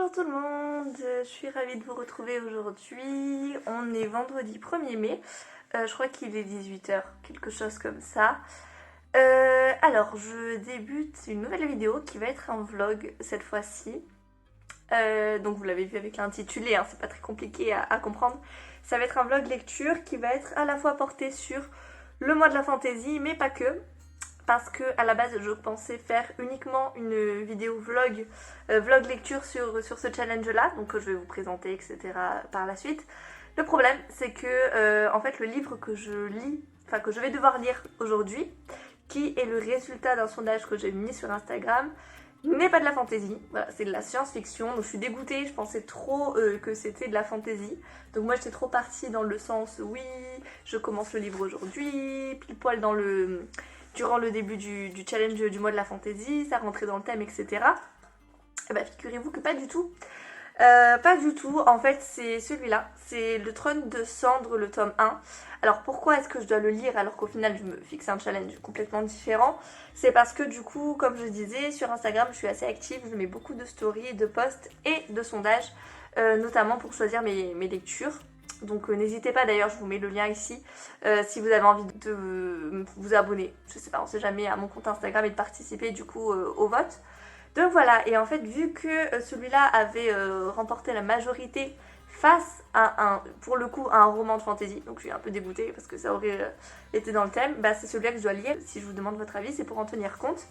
Bonjour tout le monde, je suis ravie de vous retrouver aujourd'hui. On est vendredi 1er mai, je crois qu'il est 18h, quelque chose comme ça. Alors, je débute une nouvelle vidéo qui va être un vlog cette fois-ci. Donc vous l'avez vu avec l'intitulé, hein, c'est pas très compliqué à comprendre. Ça va être un vlog lecture qui va être à la fois porté sur le mois de la fantaisie, mais pas que. Parce que à la base je pensais faire uniquement une vidéo vlog, vlog lecture sur ce challenge là, donc je vais vous présenter etc. par la suite. Le problème c'est que en fait le livre que je lis, enfin que je vais devoir lire aujourd'hui, qui est le résultat d'un sondage que j'ai mis sur Instagram, n'est pas de la fantaisie, voilà, c'est de la science-fiction, donc je suis dégoûtée, je pensais trop que c'était de la fantaisie. Donc moi j'étais trop partie dans le sens oui, je commence le livre aujourd'hui, pile poil durant le début du challenge du mois de la fantaisie, ça rentrait dans le thème, etc. Et bah figurez-vous que pas du tout. Pas du tout, en fait c'est celui-là, c'est le Trône de Cendre, le tome 1. Alors pourquoi est-ce que je dois le lire alors qu'au final je me fixe un challenge complètement différent? C'est parce que du coup, comme je disais, sur Instagram je suis assez active, je mets beaucoup de stories, de posts et de sondages, notamment pour choisir mes lectures. Donc n'hésitez pas, d'ailleurs je vous mets le lien ici si vous avez envie de vous abonner, je sais pas, on sait jamais, à mon compte Instagram et de participer du coup au vote. Donc voilà, et en fait vu que celui-là avait remporté la majorité face à pour le coup, un roman de fantasy, donc je suis un peu dégoûtée parce que ça aurait été dans le thème, bah c'est celui-là que je dois lire. Si je vous demande votre avis, c'est pour en tenir compte.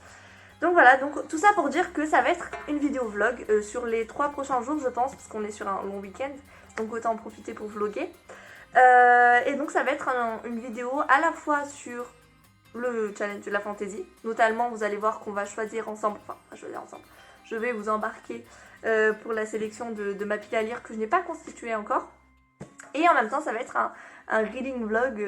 Donc voilà, donc tout ça pour dire que ça va être une vidéo vlog sur les 3 prochains jours je pense, parce qu'on est sur un long week-end, donc autant en profiter pour vlogger. Et donc ça va être une vidéo à la fois sur le challenge de la fantaisie, notamment vous allez voir qu'on va choisir ensemble, je vais vous embarquer pour la sélection de ma pile à lire que je n'ai pas constituée encore. Et en même temps ça va être un reading vlog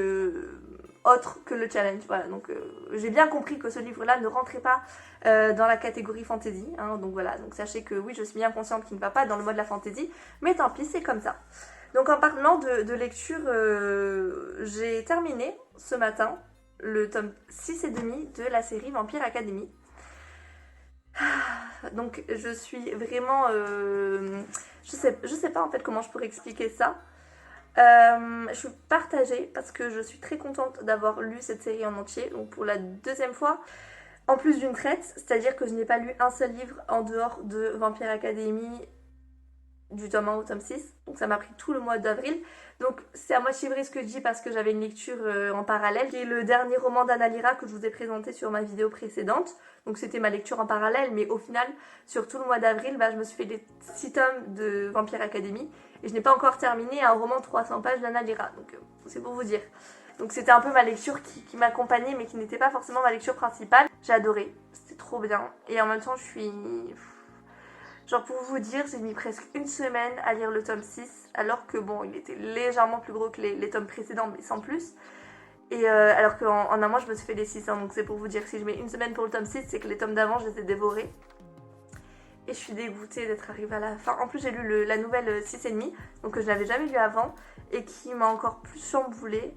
autre que le challenge, voilà, donc j'ai bien compris que ce livre là ne rentrait pas dans la catégorie fantasy, hein, donc voilà, donc sachez que oui je suis bien consciente qu'il ne va pas dans le mode de la fantasy, mais tant pis, c'est comme ça. Donc en parlant de lecture, j'ai terminé ce matin le tome 6 et demi de la série Vampire Academy. Donc je suis vraiment, je sais pas en fait comment je pourrais expliquer ça. Je suis partagée parce que je suis très contente d'avoir lu cette série en entier, donc pour la deuxième fois, en plus d'une traite, c'est-à-dire que je n'ai pas lu un seul livre en dehors de Vampire Academy du tome 1 au tome 6, donc ça m'a pris tout le mois d'avril. Donc c'est à moitié vrai ce que je dis parce que j'avais une lecture en parallèle, qui est le dernier roman d'Anna Lyra que je vous ai présenté sur ma vidéo précédente. Donc c'était ma lecture en parallèle, mais au final, sur tout le mois d'avril, bah, je me suis fait les 6 tomes de Vampire Academy et je n'ai pas encore terminé un roman de 300 pages d'Anna Lyra, donc c'est pour vous dire. Donc c'était un peu ma lecture qui m'accompagnait mais qui n'était pas forcément ma lecture principale. J'ai adoré, c'était trop bien, et en même temps je suis... Genre pour vous dire, j'ai mis presque une semaine à lire le tome 6, alors que bon, il était légèrement plus gros que les tomes précédents, mais sans plus. Et alors qu'en un mois, je me suis fait les 6, hein, donc c'est pour vous dire, si je mets une semaine pour le tome 6, c'est que les tomes d'avant, je les ai dévorés. Et je suis dégoûtée d'être arrivée à la fin. En plus, j'ai lu la nouvelle 6,5, donc que je n'avais jamais lu avant, et qui m'a encore plus chamboulée.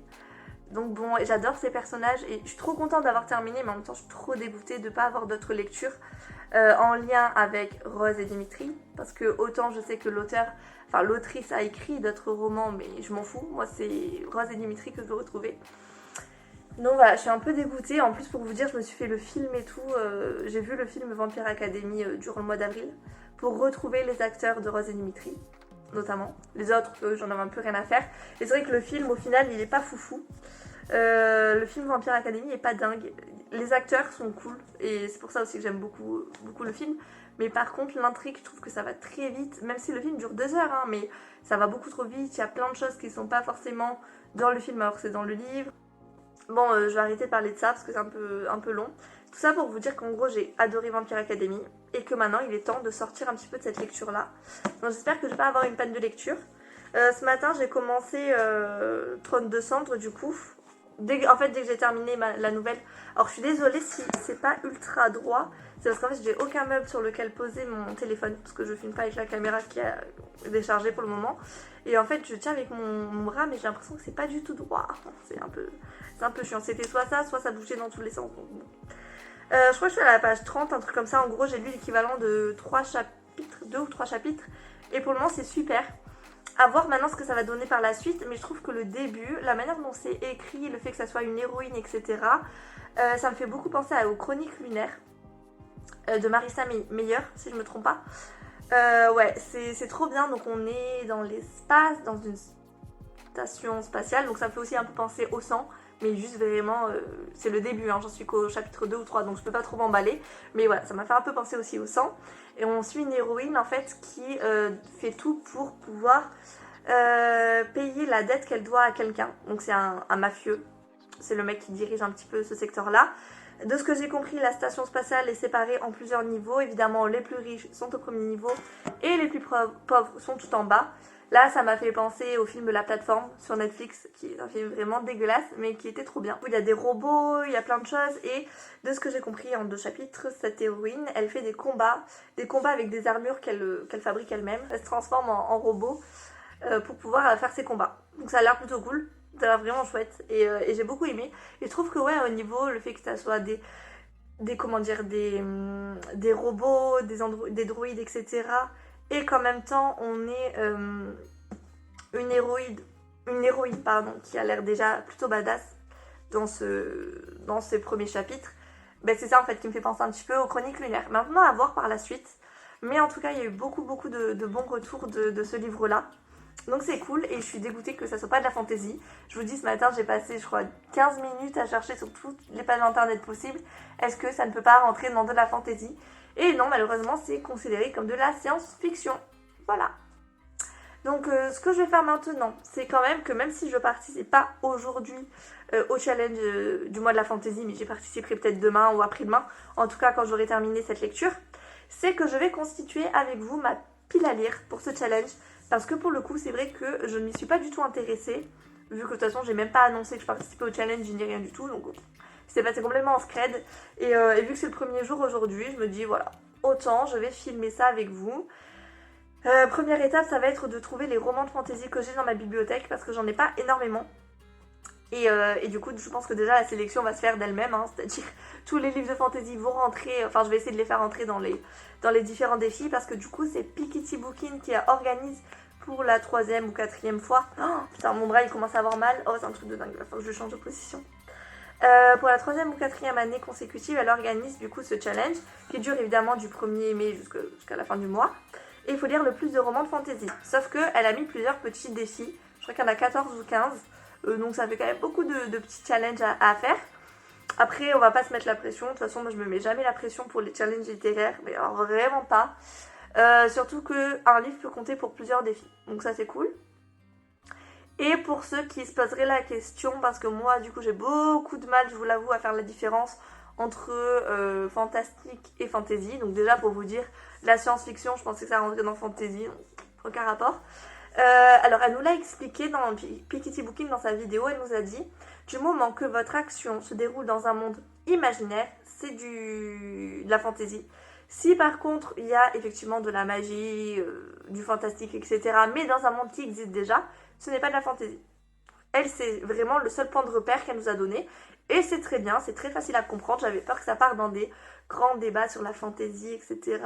Donc bon, j'adore ces personnages et je suis trop contente d'avoir terminé, mais en même temps je suis trop dégoûtée de ne pas avoir d'autres lectures en lien avec Rose et Dimitri, parce que autant je sais que l'autrice a écrit d'autres romans, mais je m'en fous, moi c'est Rose et Dimitri que je veux retrouver. Donc voilà, je suis un peu dégoûtée. En plus, pour vous dire, je me suis fait le film et tout, j'ai vu le film Vampire Academy durant le mois d'avril pour retrouver les acteurs de Rose et Dimitri notamment. Les autres, j'en avais un peu rien à faire. Et c'est vrai que le film, au final, il est pas foufou. Le film Vampire Academy est pas dingue. Les acteurs sont cool, et c'est pour ça aussi que j'aime beaucoup, beaucoup le film. Mais par contre, l'intrigue, je trouve que ça va très vite, même si le film dure 2 heures, hein, mais ça va beaucoup trop vite. Il y a plein de choses qui sont pas forcément dans le film alors que c'est dans le livre. Bon, je vais arrêter de parler de ça parce que c'est un peu long. Tout ça pour vous dire qu'en gros, j'ai adoré Vampire Academy et que maintenant, il est temps de sortir un petit peu de cette lecture-là. Donc j'espère que je vais pas avoir une panne de lecture. Ce matin, j'ai commencé Trône de Cendre, du coup. Dès que j'ai terminé la nouvelle. Alors, je suis désolée si c'est pas ultra droit. C'est parce qu'en fait, j'ai aucun meuble sur lequel poser mon téléphone. Parce que je filme pas avec la caméra qui est déchargée pour le moment. Et en fait, je tiens avec mon bras, mais j'ai l'impression que c'est pas du tout droit. C'est un peu chiant. C'était soit ça bougeait dans tous les sens. Je crois que je suis à la page 30, un truc comme ça. En gros, j'ai lu l'équivalent de 3 chapitres 2 ou 3 chapitres et pour le moment c'est super. À voir maintenant ce que ça va donner par la suite, mais je trouve que le début, la manière dont c'est écrit, le fait que ça soit une héroïne, etc., ça me fait beaucoup penser aux Chroniques lunaires de Marissa Meyer, si je me trompe pas. Ouais, c'est trop bien. Donc on est dans l'espace, dans une station spatiale, donc ça me fait aussi un peu penser au sang, mais juste vraiment, c'est le début, hein, j'en suis qu'au chapitre 2 ou 3, donc je peux pas trop m'emballer, mais voilà, ça m'a fait un peu penser aussi au sang. Et on suit une héroïne en fait qui fait tout pour pouvoir payer la dette qu'elle doit à quelqu'un. Donc c'est un mafieux, c'est le mec qui dirige un petit peu ce secteur-là. De ce que j'ai compris, la station spatiale est séparée en plusieurs niveaux. Évidemment, les plus riches sont au premier niveau et les plus pauvres sont tout en bas. Là, ça m'a fait penser au film La Plateforme sur Netflix, qui est un film vraiment dégueulasse, mais qui était trop bien. Il y a des robots, il y a plein de choses, et de ce que j'ai compris en 2 chapitres, cette héroïne, elle fait des combats avec des armures qu'elle fabrique elle-même. Elle se transforme en robot pour pouvoir faire ses combats. Donc ça a l'air plutôt cool. Ça a l'air vraiment chouette et j'ai beaucoup aimé. Et je trouve que ouais, au niveau, le fait que ça soit des robots, des droïdes, etc. Et qu'en même temps, on est une héroïne pardon, qui a l'air déjà plutôt badass dans ces premiers chapitres. Ben, c'est ça en fait qui me fait penser un petit peu aux Chroniques lunaires. Maintenant, à voir par la suite. Mais en tout cas, il y a eu beaucoup de bons retours de ce livre-là. Donc c'est cool et je suis dégoûtée que ça soit pas de la fantasy. Je vous dis, ce matin j'ai passé je crois 15 minutes à chercher sur toutes les pages internet possibles. Est-ce que ça ne peut pas rentrer dans de la fantasy? Et non, malheureusement c'est considéré comme de la science-fiction. Voilà. Donc ce que je vais faire maintenant, c'est quand même que même si je participe pas aujourd'hui au challenge du mois de la fantasy, mais j'y participerai peut-être demain ou après-demain, en tout cas quand j'aurai terminé cette lecture, c'est que je vais constituer avec vous ma pile à lire pour ce challenge. Parce que pour le coup, c'est vrai que je ne m'y suis pas du tout intéressée, vu que de toute façon, j'ai même pas annoncé que je participais au challenge, ni rien du tout, donc c'est passé complètement en scred. Et vu que c'est le premier jour aujourd'hui, je me dis voilà, autant je vais filmer ça avec vous. Première étape, ça va être de trouver les romans de fantasy que j'ai dans ma bibliothèque, parce que j'en ai pas énormément. Et du coup, je pense que déjà la sélection va se faire d'elle-même, hein, c'est-à-dire tous les livres de fantasy vont rentrer, enfin je vais essayer de les faire rentrer dans les différents défis, parce que du coup c'est Piketty Bookin qui organise pour la 3e ou 4e fois. Oh, putain, mon bras il commence à avoir mal, oh c'est un truc de dingue, il faut que je change de position. Pour la 3e ou 4e année consécutive, elle organise du coup ce challenge, qui dure évidemment du 1er mai jusqu'à la fin du mois. Et il faut lire le plus de romans de fantasy, sauf qu'elle a mis plusieurs petits défis, je crois qu'il y en a 14 ou 15. Donc ça fait quand même beaucoup de petits challenges à faire. Après, on va pas se mettre la pression. De toute façon, moi je me mets jamais la pression pour les challenges littéraires, mais alors vraiment pas. Surtout qu'un livre peut compter pour plusieurs défis. Donc ça c'est cool. Et pour ceux qui se poseraient la question, parce que moi du coup j'ai beaucoup de mal, je vous l'avoue, à faire la différence entre fantastique et fantasy. Donc déjà pour vous dire, la science-fiction, je pensais que ça rentrait dans fantasy, donc aucun rapport. Alors elle nous l'a expliqué dans Piketty Bookin dans sa vidéo, elle nous a dit du moment que votre action se déroule dans un monde imaginaire, c'est de la fantasy. Si par contre il y a effectivement de la magie, du fantastique, etc., mais dans un monde qui existe déjà, ce n'est pas de la fantasy. Elle, c'est vraiment le seul point de repère qu'elle nous a donné. Et c'est très bien, c'est très facile à comprendre. J'avais peur que ça parte dans des grands débats sur la fantaisie, etc.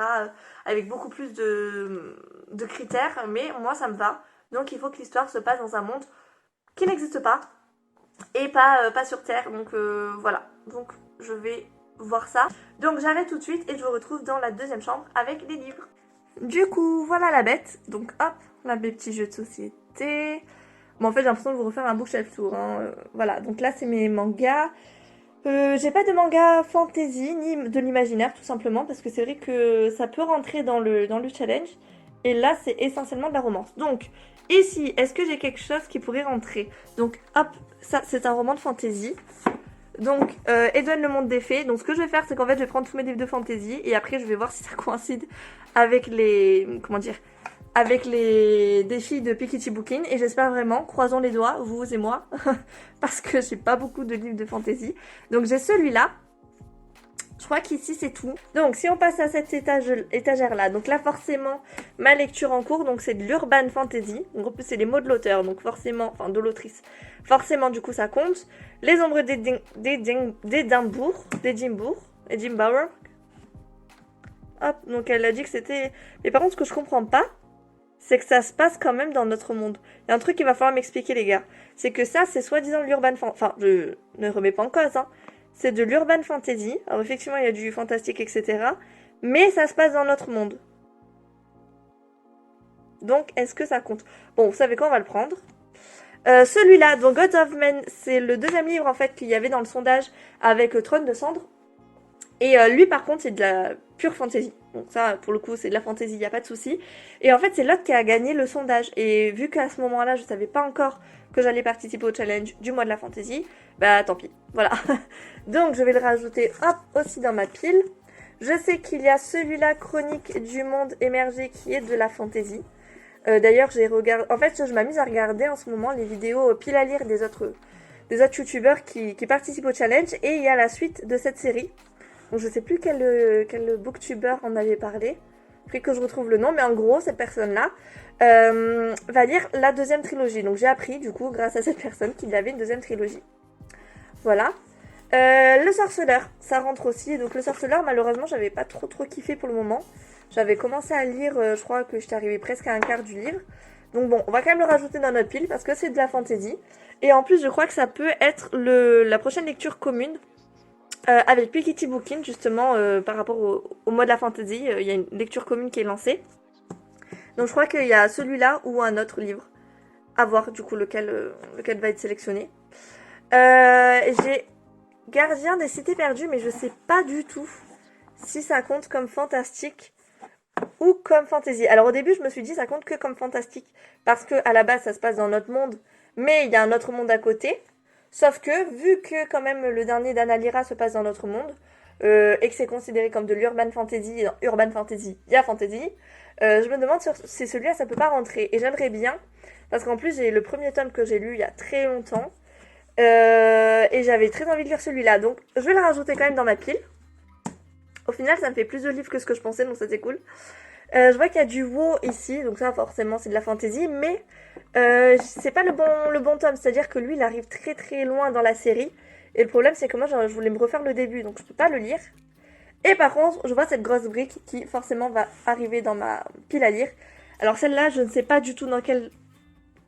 Avec beaucoup plus de critères. Mais moi, ça me va. Donc il faut que l'histoire se passe dans un monde qui n'existe pas. Et pas sur Terre. Donc voilà. Donc je vais voir ça. Donc j'arrête tout de suite et je vous retrouve dans la 2e chambre avec les livres. Du coup, voilà la bête. Donc hop, mes petits jeux de société. Bon, en fait, j'ai l'impression de vous refaire un bookshelf tour. Hein. Voilà, donc là, c'est mes mangas. J'ai pas de manga fantasy, ni de l'imaginaire, tout simplement, parce que c'est vrai que ça peut rentrer dans le challenge. Et là, c'est essentiellement de la romance. Donc, ici, est-ce que j'ai quelque chose qui pourrait rentrer? Donc, hop, ça, c'est un roman de fantasy. Donc, Edwin le monde des fées. Donc, ce que je vais faire, c'est qu'en fait, je vais prendre tous mes livres de fantasy. Et après, je vais voir si ça coïncide avec avec les défis de Piketty Bookin. Et j'espère vraiment, croisons les doigts, vous et moi, parce que j'ai pas beaucoup de livres de fantasy. Donc j'ai celui-là. Je crois qu'ici c'est tout. Donc si on passe à cette étagère là, donc là forcément ma lecture en cours, donc c'est de l'urban fantasy. Donc en plus c'est les mots de l'auteur, donc forcément, enfin de l'autrice. Forcément du coup ça compte. Les ombres d'Edimbourg. Hop, donc elle a dit que c'était... Mais par contre, ce que je comprends pas, c'est que ça se passe quand même dans notre monde. Il y a un truc qu'il va falloir m'expliquer, les gars. C'est que ça, c'est soi-disant de l'urban fantasy. Enfin, je ne remets pas en cause, hein. C'est de l'urban fantasy. Alors, effectivement, il y a du fantastique, etc. Mais ça se passe dans notre monde. Donc, est-ce que ça compte? Bon, vous savez quoi, on va le prendre. Celui-là, donc Gods of Men, c'est le deuxième livre, en fait, qu'il y avait dans le sondage avec Trône de Cendre. Et lui, par contre, c'est de la pure fantasy. Donc ça, pour le coup, c'est de la fantasy, il n'y a pas de souci. Et en fait, c'est l'autre qui a gagné le sondage. Et vu qu'à ce moment-là, je savais pas encore que j'allais participer au challenge du mois de la fantasy, bah tant pis, voilà. Donc je vais le rajouter, hop, aussi dans ma pile. Je sais qu'il y a celui-là, Chronique du monde émergé, qui est de la fantasy. D'ailleurs, j'ai regardé... En fait, je m'amuse à regarder en ce moment les vidéos pile à lire des autres youtubeurs qui participent au challenge. Et il y a la suite de cette série. Donc je sais plus quel booktuber en avait parlé. Après que je retrouve le nom, mais en gros, cette personne-là va lire la deuxième trilogie. Donc j'ai appris, du coup, grâce à cette personne, qu'il y avait une deuxième trilogie. Voilà. Le sorceleur, ça rentre aussi. Donc le sorceleur, malheureusement, j'avais pas trop kiffé pour le moment. J'avais commencé à lire, je crois que j'étais arrivée presque à un quart du livre. Donc bon, on va quand même le rajouter dans notre pile parce que c'est de la fantasy. Et en plus, je crois que ça peut être la prochaine lecture commune. Avec Piketty Bookin, justement, par rapport au mois de la fantasy, il y a une lecture commune qui est lancée. Donc je crois qu'il y a celui-là ou un autre livre. À voir, du coup, lequel va être sélectionné. J'ai Gardien des cités perdues, mais je sais pas du tout si ça compte comme fantastique ou comme fantasy. Alors au début, je me suis dit ça compte que comme fantastique, parce que à la base, ça se passe dans notre monde, mais il y a un autre monde à côté. Sauf que, vu que quand même le dernier d'Anna Lyra se passe dans notre monde, et que c'est considéré comme de l'urban fantasy, et dans urban fantasy, il y a fantasy, je me demande si celui-là ça peut pas rentrer. Et j'aimerais bien, parce qu'en plus j'ai le premier tome que j'ai lu il y a très longtemps, et j'avais très envie de lire celui-là, donc je vais le rajouter quand même dans ma pile. Au final ça me fait plus de livres que ce que je pensais, donc ça c'est cool. Je vois qu'il y a du WoW ici, donc ça forcément c'est de la fantasy, mais c'est pas le bon tome, c'est-à-dire que lui il arrive très loin dans la série, et le problème c'est que moi je voulais me refaire le début, donc je peux pas le lire. Et par contre, je vois cette grosse brique qui forcément va arriver dans ma pile à lire. Alors celle-là, je ne sais pas du tout dans quel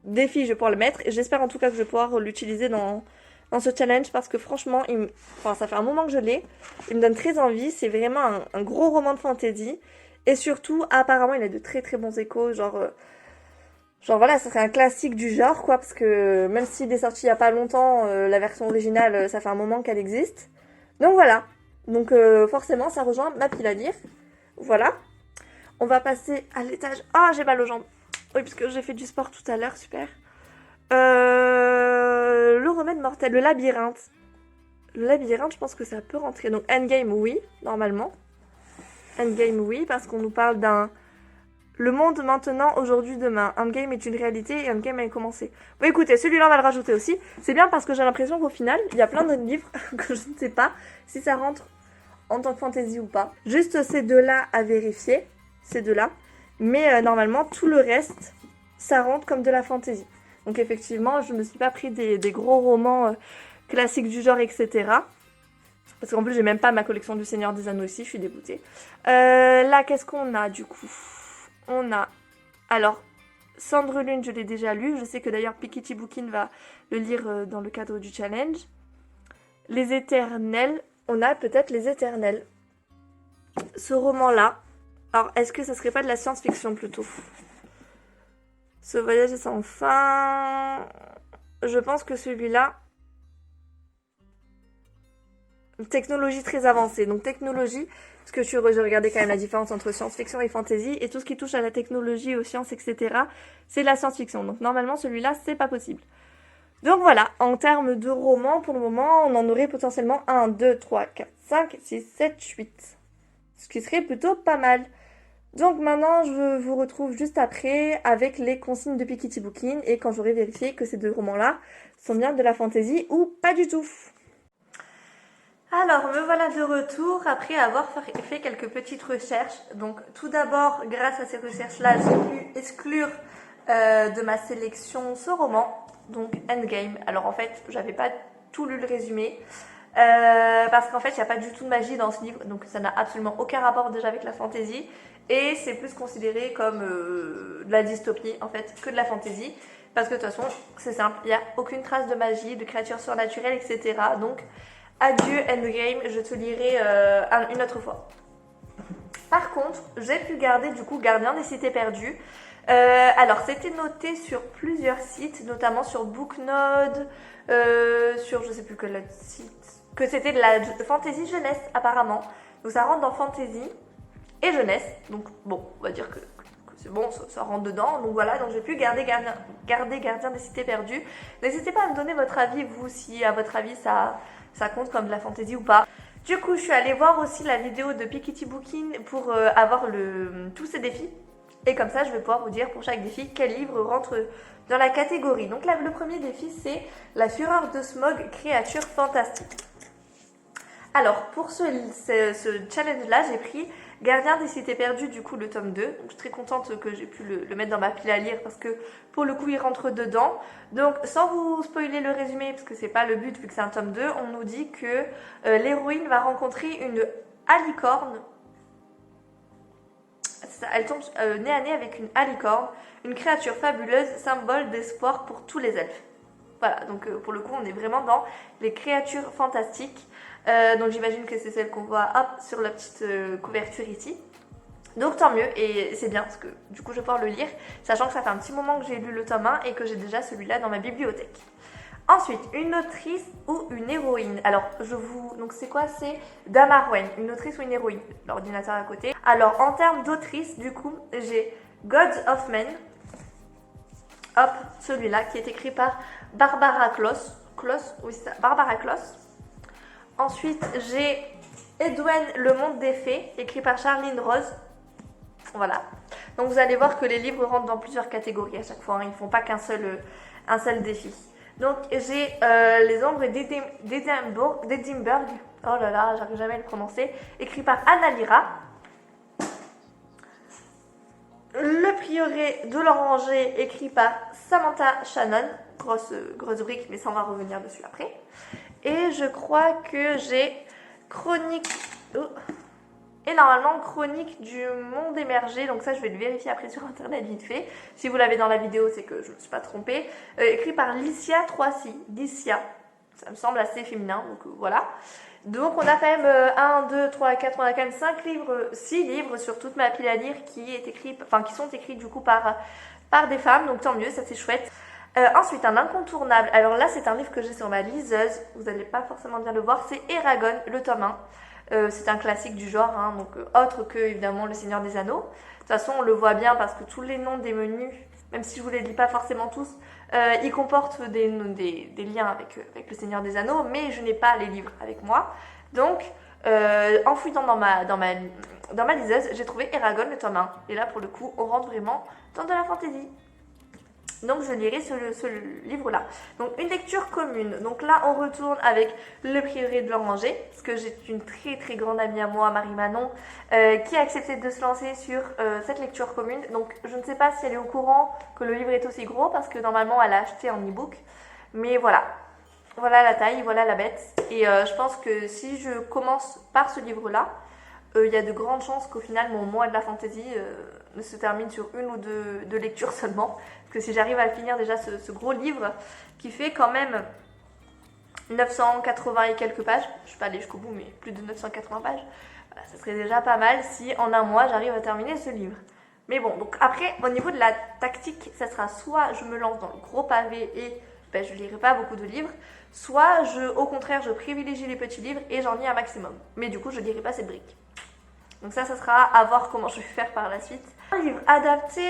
défi je vais pouvoir le mettre, et j'espère en tout cas que je vais pouvoir l'utiliser dans ce challenge, parce que franchement, ça fait un moment que je l'ai, il me donne très envie, c'est vraiment un gros roman de fantasy. Et surtout, apparemment, il a de très bons échos, genre voilà, ça serait un classique du genre, quoi, parce que même s'il est sorti il y a pas longtemps, la version originale, ça fait un moment qu'elle existe. Donc voilà, donc forcément, ça rejoint ma pile à lire. Voilà. On va passer à l'étage... Ah, j'ai mal aux jambes. Oui, parce que j'ai fait du sport tout à l'heure, super. Le remède mortel, le labyrinthe. Le labyrinthe, je pense que ça peut rentrer. Donc Endgame, oui, normalement. Endgame, oui, parce qu'on nous parle d'un... Le monde maintenant, aujourd'hui, demain. Endgame est une réalité et Endgame a commencé. Bon, écoutez, celui-là, on va le rajouter aussi. C'est bien parce que j'ai l'impression qu'au final, il y a plein de livres que je ne sais pas si ça rentre en tant que fantasy ou pas. Juste ces deux-là à vérifier. Ces deux-là. Mais normalement, tout le reste, ça rentre comme de la fantasy. Donc effectivement, je me suis pas pris des gros romans classiques du genre, etc. Parce qu'en plus, j'ai même pas ma collection du Seigneur des Anneaux ici, je suis dégoûtée. Là, qu'est-ce qu'on a du coup? On a... Alors, Cendre Lune, je l'ai déjà lu. Je sais que d'ailleurs, Piketty Bookin va le lire dans le cadre du challenge. Les Éternels. On a peut-être Les Éternels. Ce roman-là. Alors, est-ce que ça serait pas de la science-fiction plutôt? Ce voyage est sans fin. Je pense que celui-là... Technologie très avancée. Donc technologie, parce que j'ai regardé quand même la différence entre science-fiction et fantasy, et tout ce qui touche à la technologie, aux sciences, etc., c'est la science-fiction. Donc normalement, celui-là, c'est pas possible. Donc voilà, en termes de romans, pour le moment, on en aurait potentiellement 1, 2, 3, 4, 5, 6, 7, 8. Ce qui serait plutôt pas mal. Donc maintenant, je vous retrouve juste après avec les consignes de Piketty Bookin, et quand j'aurai vérifié que ces deux romans-là sont bien de la fantasy ou pas du tout. Alors, me voilà de retour après avoir fait quelques petites recherches. Donc, tout d'abord, grâce à ces recherches-là, j'ai pu exclure de ma sélection ce roman, donc Endgame. Alors, en fait, j'avais pas tout lu le résumé. Parce qu'en fait, il n'y a pas du tout de magie dans ce livre, donc ça n'a absolument aucun rapport déjà avec la fantasy. Et c'est plus considéré comme de la dystopie, en fait, que de la fantasy. Parce que de toute façon, c'est simple, il n'y a aucune trace de magie, de créatures surnaturelles, etc. Donc, adieu Endgame, je te lirai une autre fois. Par contre, j'ai pu garder du coup Gardien des Cités Perdues. Alors, c'était noté sur plusieurs sites, notamment sur Booknode, sur je sais plus quel autre site, que c'était de la fantasy jeunesse apparemment. Donc ça rentre dans fantasy et jeunesse. Donc bon, on va dire que c'est bon, ça rentre dedans. Donc voilà, donc j'ai pu garder Gardien des Cités Perdues. N'hésitez pas à me donner votre avis, vous, si à votre avis ça compte comme de la fantasy ou pas. Du coup, je suis allée voir aussi la vidéo de Piketty Bookin pour avoir tous ces défis. Et comme ça, je vais pouvoir vous dire pour chaque défi quel livre rentre dans la catégorie. Donc là, le premier défi, c'est La Fureur de Smaug, créature fantastique. Alors, pour ce challenge-là, j'ai pris Gardien des Cités Perdues, du coup, le tome 2. Donc, je suis très contente que j'ai pu le mettre dans ma pile à lire parce que, pour le coup, il rentre dedans. Donc, sans vous spoiler le résumé, parce que c'est pas le but vu que c'est un tome 2, on nous dit que l'héroïne va rencontrer une alicorne. Elle tombe nez à nez avec une alicorne, une créature fabuleuse, symbole d'espoir pour tous les elfes. Voilà, donc pour le coup, on est vraiment dans les créatures fantastiques. Donc j'imagine que c'est celle qu'on voit hop, sur la petite couverture ici. Donc tant mieux, et c'est bien, parce que du coup je vais pouvoir le lire, sachant que ça fait un petit moment que j'ai lu le tome 1 et que j'ai déjà celui-là dans ma bibliothèque. Ensuite, une autrice ou une héroïne. Alors, donc c'est quoi? C'est Dame Arwen, une autrice ou une héroïne. L'ordinateur à côté. Alors, en termes d'autrice, du coup, j'ai Gods of Men. Hop, celui-là, qui est écrit par Barbara Kloss. Oui, c'est ça, Barbara Kloss. Ensuite, j'ai Edwen, le monde des fées, écrit par Charline Rose. Voilà. Donc, vous allez voir que les livres rentrent dans plusieurs catégories à chaque fois. Hein. Ils ne font pas un seul défi. Donc j'ai Les Ombres d'Edimburg. Oh là là, j'arrive jamais à le prononcer. Écrit par Anna Lyra. Le Prieuré de l'Oranger, écrit par Samantha Shannon. Grosse brique, mais ça on va revenir dessus après. Et je crois que j'ai Chronique... Et normalement, Chronique du monde émergé, donc ça je vais le vérifier après sur internet vite fait. Si vous l'avez dans la vidéo, c'est que je ne me suis pas trompée. Écrit par Licia Troisi. Licia, ça me semble assez féminin, donc voilà. Donc on a quand même 1, 2, 3, 4, on a quand même 5 livres, 6 livres sur toute ma pile à lire qui sont écrits du coup par des femmes, donc tant mieux, ça c'est chouette. Ensuite, un incontournable, alors là c'est un livre que j'ai sur ma liseuse, vous n'allez pas forcément bien le voir, c'est Eragon, le tome 1. C'est un classique du genre, hein, donc autre que évidemment Le Seigneur des Anneaux. De toute façon, on le voit bien parce que tous les noms des menus, même si je vous les lis pas forcément tous, ils comportent des liens avec Le Seigneur des Anneaux, mais je n'ai pas les livres avec moi. Donc, en fouillant dans ma liseuse, j'ai trouvé Eragon, le tome 1. Et là, pour le coup, on rentre vraiment dans de la fantaisie. Donc je lirai ce livre-là. Donc une lecture commune. Donc là on retourne avec Le Prieuré de l'Oranger, parce que j'ai une très très grande amie à moi, Marie Manon, qui a accepté de se lancer sur cette lecture commune. Donc je ne sais pas si elle est au courant que le livre est aussi gros, parce que normalement elle a acheté en e-book. Mais voilà. Voilà la taille, voilà la bête. Et je pense que si je commence par ce livre-là, il y a de grandes chances qu'au final mon mois de la fantaisie ne se termine sur une ou deux lectures seulement. Parce que si j'arrive à finir déjà ce gros livre qui fait quand même 980 et quelques pages, je ne suis pas allée jusqu'au bout mais plus de 980 pages, voilà, ça serait déjà pas mal si en un mois j'arrive à terminer ce livre. Mais bon, donc après au niveau de la tactique, ça sera soit je me lance dans le gros pavé et je ne lirai pas beaucoup de livres, soit au contraire je privilégie les petits livres et j'en lis un maximum. Mais du coup je ne lirai pas cette brique. Donc ça sera à voir comment je vais faire par la suite. Un livre adapté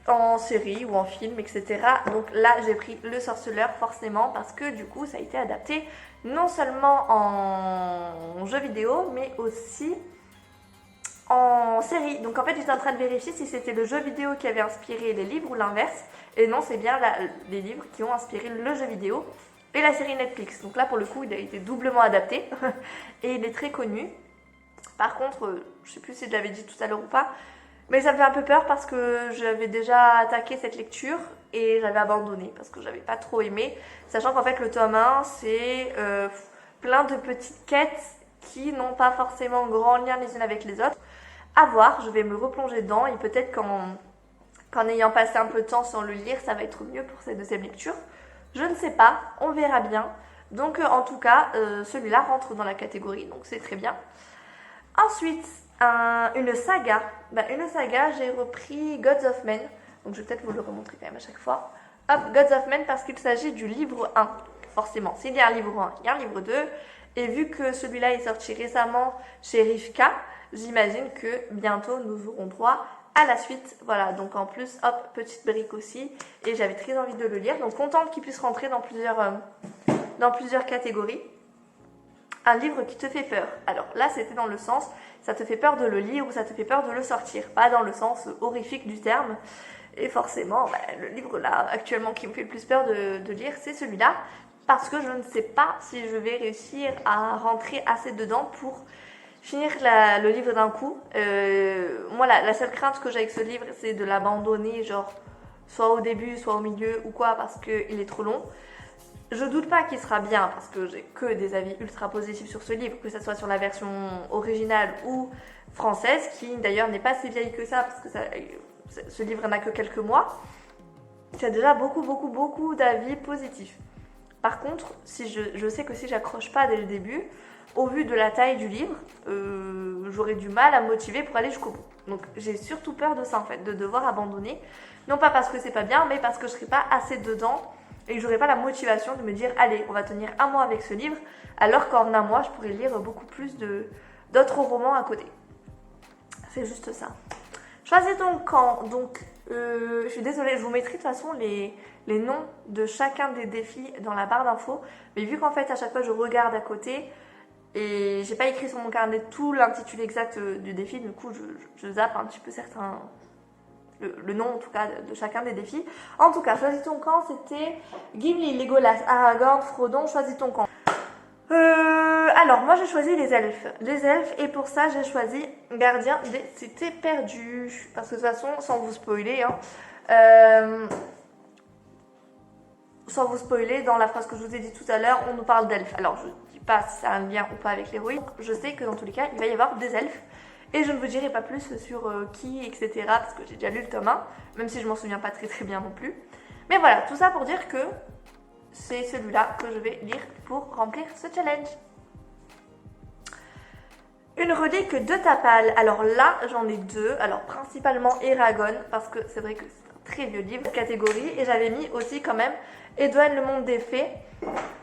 en série ou en film, etc. Donc là j'ai pris Le Sorceleur forcément parce que du coup ça a été adapté non seulement en jeu vidéo mais aussi en série. Donc en fait j'étais en train de vérifier si c'était le jeu vidéo qui avait inspiré les livres ou l'inverse. Et non, c'est bien les livres qui ont inspiré le jeu vidéo et la série Netflix. Donc là pour le coup il a été doublement adapté et il est très connu. Par contre, je sais plus si je l'avais dit tout à l'heure ou pas, mais ça me fait un peu peur parce que j'avais déjà attaqué cette lecture et j'avais abandonné parce que j'avais pas trop aimé. Sachant qu'en fait le tome 1 c'est plein de petites quêtes qui n'ont pas forcément grand lien les unes avec les autres. À voir, je vais me replonger dedans et peut-être qu'en ayant passé un peu de temps sans le lire, ça va être mieux pour cette deuxième lecture. Je ne sais pas, on verra bien. Donc en tout cas, celui-là rentre dans la catégorie, donc c'est très bien. Ensuite, une saga. Une saga, j'ai repris Gods of Men. Donc je vais peut-être vous le remontrer quand même à chaque fois. Hop, Gods of Men parce qu'il s'agit du livre 1. Forcément, s'il y a un livre 1, il y a un livre 2. Et vu que celui-là est sorti récemment chez Rivka, j'imagine que bientôt nous aurons droit à la suite. Voilà, donc en plus, hop, petite brique aussi. Et j'avais très envie de le lire. Donc contente qu'il puisse rentrer dans plusieurs catégories. Un livre qui te fait peur. Alors là, c'était dans le sens, ça te fait peur de le lire ou ça te fait peur de le sortir. Pas dans le sens horrifique du terme. Et forcément, le livre là, actuellement, qui me fait le plus peur de lire, c'est celui-là. Parce que je ne sais pas si je vais réussir à rentrer assez dedans pour finir le livre d'un coup. Moi, la seule crainte que j'ai avec ce livre, c'est de l'abandonner, genre, soit au début, soit au milieu ou quoi, parce qu'il est trop long. Je doute pas qu'il sera bien, parce que j'ai que des avis ultra positifs sur ce livre, que ce soit sur la version originale ou française, qui d'ailleurs n'est pas si vieille que ça, parce que ce livre n'a que quelques mois. Il y a déjà beaucoup d'avis positifs. Par contre, je sais que si j'accroche pas dès le début, au vu de la taille du livre, j'aurais du mal à me motiver pour aller jusqu'au bout. Donc j'ai surtout peur de ça en fait, de devoir abandonner. Non pas parce que c'est pas bien, mais parce que je serai pas assez dedans et que j'aurai pas la motivation de me dire allez, on va tenir un mois avec ce livre, alors qu'en un mois, je pourrais lire beaucoup plus d'autres romans à côté. C'est juste ça. Choisis ton camp. Donc, je suis désolée, je vous mettrai de toute façon les noms de chacun des défis dans la barre d'infos. Mais vu qu'en fait, à chaque fois, je regarde à côté et j'ai pas écrit sur mon carnet tout l'intitulé exact du défi, du coup, je zappe un petit peu certains. Le nom en tout cas de chacun des défis. En tout cas, choisis ton camp, c'était Gimli, Legolas, Aragorn, Frodon, choisis ton camp. Alors, moi j'ai choisi les elfes. Les elfes, et pour ça j'ai choisi Gardien des cités perdues. Parce que de toute façon, sans vous spoiler, dans la phrase que je vous ai dit tout à l'heure, on nous parle d'elfes. Alors, je ne dis pas si ça a un lien ou pas avec l'héroïne. Je sais que dans tous les cas, il va y avoir des elfes. Et je ne vous dirai pas plus sur qui, etc. Parce que j'ai déjà lu le tome 1, même si je m'en souviens pas très bien non plus. Mais voilà, tout ça pour dire que c'est celui-là que je vais lire pour remplir ce challenge. Une relique de Tapal. Alors là, j'en ai deux. Alors principalement Eragon, parce que c'est vrai que c'est un très vieux livre de catégorie. Et j'avais mis aussi quand même Edouane le monde des fées.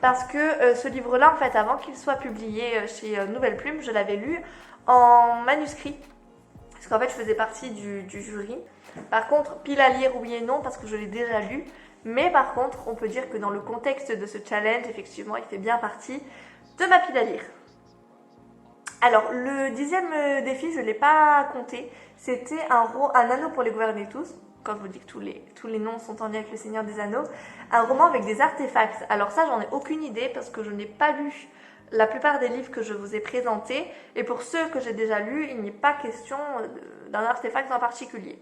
Parce que ce livre-là, en fait, avant qu'il soit publié chez Nouvelle Plume, je l'avais lu en manuscrit. Parce qu'en fait, je faisais partie du jury. Par contre, pile à lire, oui et non, parce que je l'ai déjà lu. Mais par contre, on peut dire que dans le contexte de ce challenge, effectivement, il fait bien partie de ma pile à lire. Alors, le 10e défi, je ne l'ai pas compté. C'était un anneau pour les gouverner tous. Quand je vous dis que tous les noms sont en lien avec le Seigneur des Anneaux. Un roman avec des artefacts. Alors ça, j'en ai aucune idée parce que je n'ai pas lu la plupart des livres que je vous ai présentés. Et pour ceux que j'ai déjà lus, il n'est pas question d'un artefact en particulier.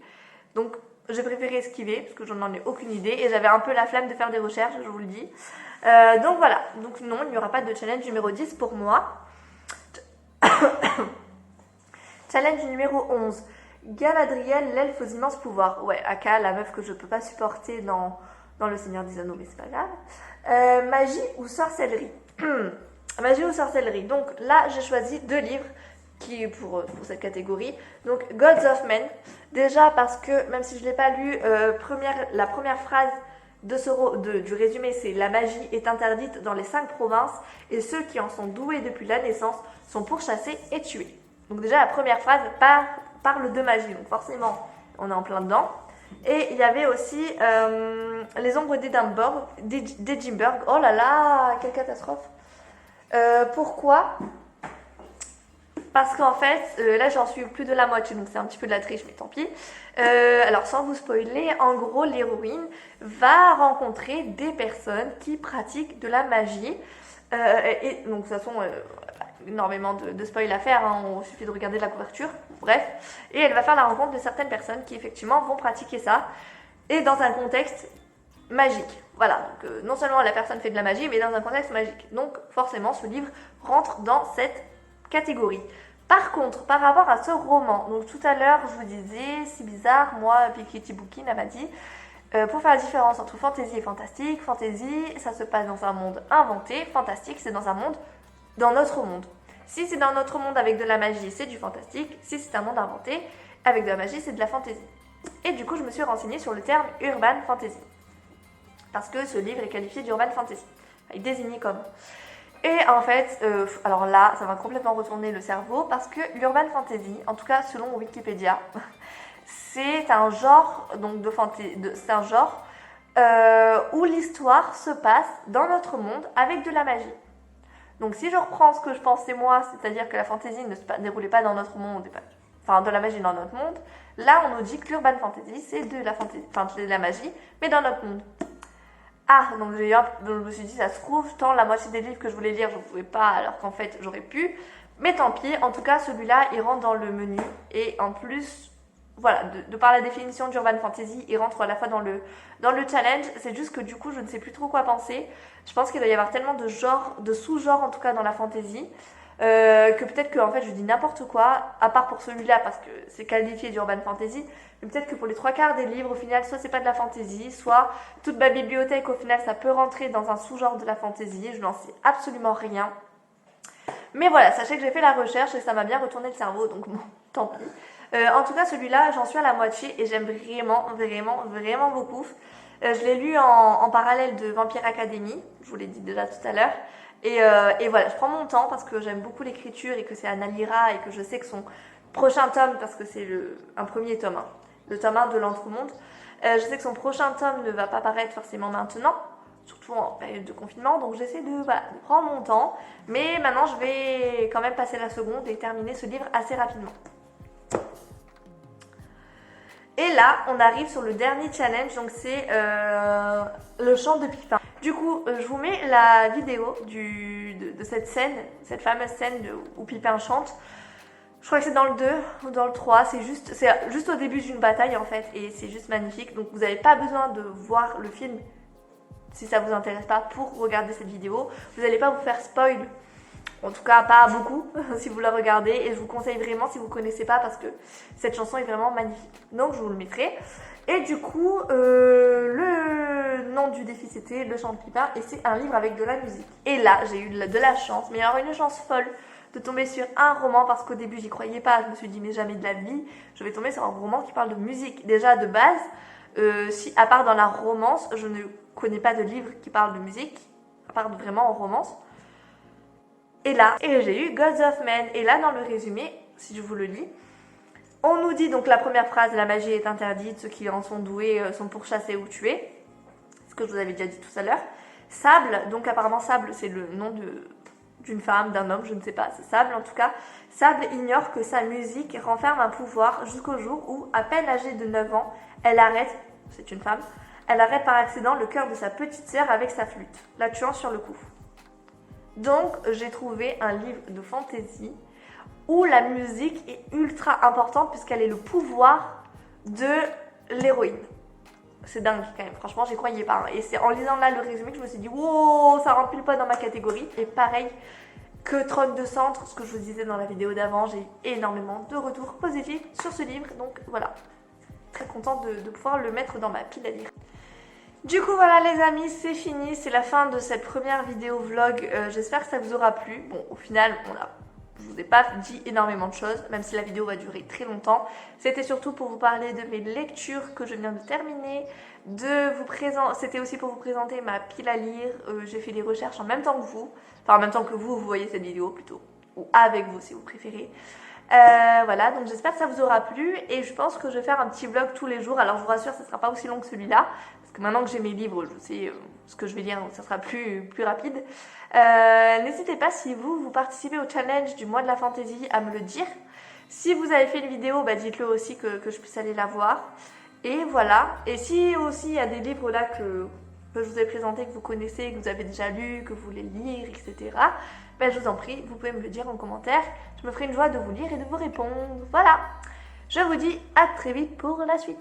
Donc, j'ai préféré esquiver parce que je n'en ai aucune idée. Et j'avais un peu la flemme de faire des recherches, je vous le dis. Donc voilà. Donc non, il n'y aura pas de challenge numéro 10 pour moi. Challenge numéro 11. Galadriel, l'elfe aux immenses pouvoirs. Ouais, Aka, la meuf que je peux pas supporter dans Le Seigneur des Anneaux, mais c'est pas grave. Magie ou sorcellerie. Magie ou sorcellerie. Donc là, j'ai choisi 2 livres qui pour cette catégorie. Donc Gods of Men. Déjà parce que, même si je ne l'ai pas lu, la première phrase du résumé, c'est la magie est interdite dans les 5 provinces et ceux qui en sont doués depuis la naissance sont pourchassés et tués. Donc déjà, la première phrase parle de magie. Donc forcément, on est en plein dedans. Et il y avait aussi les ombres d'Edimburg. Oh là là, quelle catastrophe. Pourquoi ? Parce qu'en fait, là j'en suis plus de la moitié, donc c'est un petit peu de la triche, mais tant pis. Alors sans vous spoiler, en gros l'héroïne va rencontrer des personnes qui pratiquent de la magie. Et donc de toute façon, énormément de spoil à faire, hein, il suffit de regarder la couverture, bref. Et elle va faire la rencontre de certaines personnes qui effectivement vont pratiquer ça. Et dans un contexte magique. Voilà, donc non seulement la personne fait de la magie, mais dans un contexte magique. Donc forcément, ce livre rentre dans cette catégorie. Par contre, par rapport à ce roman, donc tout à l'heure, je vous disais, c'est bizarre, moi, Pikiti Bookin m'a dit, pour faire la différence entre fantasy et fantastique, fantasy, ça se passe dans un monde inventé, fantastique, c'est dans un monde, dans notre monde. Si c'est dans notre monde avec de la magie, c'est du fantastique. Si c'est un monde inventé, avec de la magie, c'est de la fantasy. Et du coup, je me suis renseignée sur le terme urban fantasy. Parce que ce livre est qualifié d'urban fantasy. Il est désigné comme. Et en fait, alors là, ça va complètement retourner le cerveau parce que l'urban fantasy, en tout cas selon Wikipédia, c'est un genre, donc c'est un genre où l'histoire se passe dans notre monde avec de la magie. Donc si je reprends ce que je pensais moi, c'est-à-dire que la fantasy ne se déroulait pas dans notre monde, enfin de la magie dans notre monde, là on nous dit que l'urban fantasy c'est de la magie, mais dans notre monde. Ah, donc je me suis dit, ça se trouve, tant la moitié des livres que je voulais lire, je ne pouvais pas, alors qu'en fait, j'aurais pu. Mais tant pis, en tout cas, celui-là, il rentre dans le menu. Et en plus, voilà, de par la définition d'Urban Fantasy, il rentre à la fois dans le challenge. C'est juste que du coup, je ne sais plus trop quoi penser. Je pense qu'il doit y avoir tellement de genres, de sous-genres en tout cas dans la fantasy, que peut-être que en fait, je dis n'importe quoi, à part pour celui-là, parce que c'est qualifié d'Urban Fantasy. Mais peut-être que pour les 3/4 des livres, au final, soit c'est pas de la fantasy, soit toute ma bibliothèque, au final, ça peut rentrer dans un sous-genre de la fantasy. Je n'en sais absolument rien. Mais voilà, sachez que j'ai fait la recherche et ça m'a bien retourné le cerveau, donc bon, tant pis. En tout cas, celui-là, j'en suis à la moitié et j'aime vraiment, vraiment, vraiment beaucoup. Je l'ai lu en parallèle de Vampire Academy, je vous l'ai dit déjà tout à l'heure. Et voilà, je prends mon temps parce que j'aime beaucoup l'écriture et que c'est Anna Lira et que je sais que son prochain tome, parce que c'est un premier tome, hein, le tome 1 de l'Entremonde. Je sais que son prochain tome ne va pas paraître forcément maintenant, surtout en période de confinement, donc j'essaie de prendre mon temps. Mais maintenant, je vais quand même passer la seconde et terminer ce livre assez rapidement. Et là, on arrive sur le dernier challenge, donc c'est le chant de Pipin. Du coup, je vous mets la vidéo de cette scène, cette fameuse scène où Pipin chante. Je crois que c'est dans le 2 ou dans le 3, c'est juste au début d'une bataille en fait, et c'est juste magnifique. Donc vous n'avez pas besoin de voir le film si ça vous intéresse pas pour regarder cette vidéo. Vous n'allez pas vous faire spoil, en tout cas pas beaucoup si vous la regardez, et je vous conseille vraiment si vous ne connaissez pas parce que cette chanson est vraiment magnifique. Donc je vous le mettrai. Et du coup, le nom du défi c'était Le Chant de Pipin, et c'est un livre avec de la musique. Et là, j'ai eu de la chance, mais alors une chance folle, de tomber sur un roman parce qu'au début j'y croyais pas, je me suis dit mais jamais de la vie je vais tomber sur un roman qui parle de musique. Déjà de base, si à part dans la romance, je ne connais pas de livre qui parle de musique, à part vraiment en romance. Et là, j'ai eu Gods of Men, et là dans le résumé, si je vous le lis, on nous dit donc la première phrase, la magie est interdite, ceux qui en sont doués sont pourchassés ou tués, ce que je vous avais déjà dit tout à l'heure. Sable, donc apparemment Sable c'est le nom d'une femme, d'un homme, je ne sais pas, c'est Sable en tout cas. Sable ignore que sa musique renferme un pouvoir jusqu'au jour où, à peine âgée de 9 ans, elle arrête, c'est une femme, elle arrête par accident le cœur de sa petite sœur avec sa flûte, la tuant sur le coup. Donc j'ai trouvé un livre de fantasy où la musique est ultra importante puisqu'elle est le pouvoir de l'héroïne. C'est dingue quand même, franchement j'y croyais pas. Et c'est en lisant là le résumé que je me suis dit wow, ça rentre pile pas dans ma catégorie. Et pareil que Trône de Centre, ce que je vous disais dans la vidéo d'avant, j'ai eu énormément de retours positifs sur ce livre. Donc voilà, très contente de pouvoir le mettre dans ma pile à lire. Du coup voilà les amis, c'est fini, c'est la fin de cette première vidéo vlog. J'espère que ça vous aura plu. Bon au final je vous ai pas dit énormément de choses, même si la vidéo va durer très longtemps. C'était surtout pour vous parler de mes lectures que je viens de terminer, c'était aussi pour vous présenter ma pile à lire. J'ai fait des recherches en même temps que vous, enfin en même temps que vous voyez cette vidéo plutôt, ou avec vous si vous préférez. Voilà, donc j'espère que ça vous aura plu et je pense que je vais faire un petit vlog tous les jours. Alors je vous rassure, ça ne sera pas aussi long que celui-là, parce que maintenant que j'ai mes livres, je sais ce que je vais lire, donc ça sera plus rapide. N'hésitez pas, si vous participez au challenge du mois de la fantasy, à me le dire. Si vous avez fait une vidéo, dites-le aussi que je puisse aller la voir. Et voilà, et si aussi il y a des livres là que je vous ai présentés, que vous connaissez, que vous avez déjà lu, que vous voulez lire, etc. Je vous en prie, vous pouvez me le dire en commentaire. Je me ferai une joie de vous lire et de vous répondre. Voilà, je vous dis à très vite pour la suite.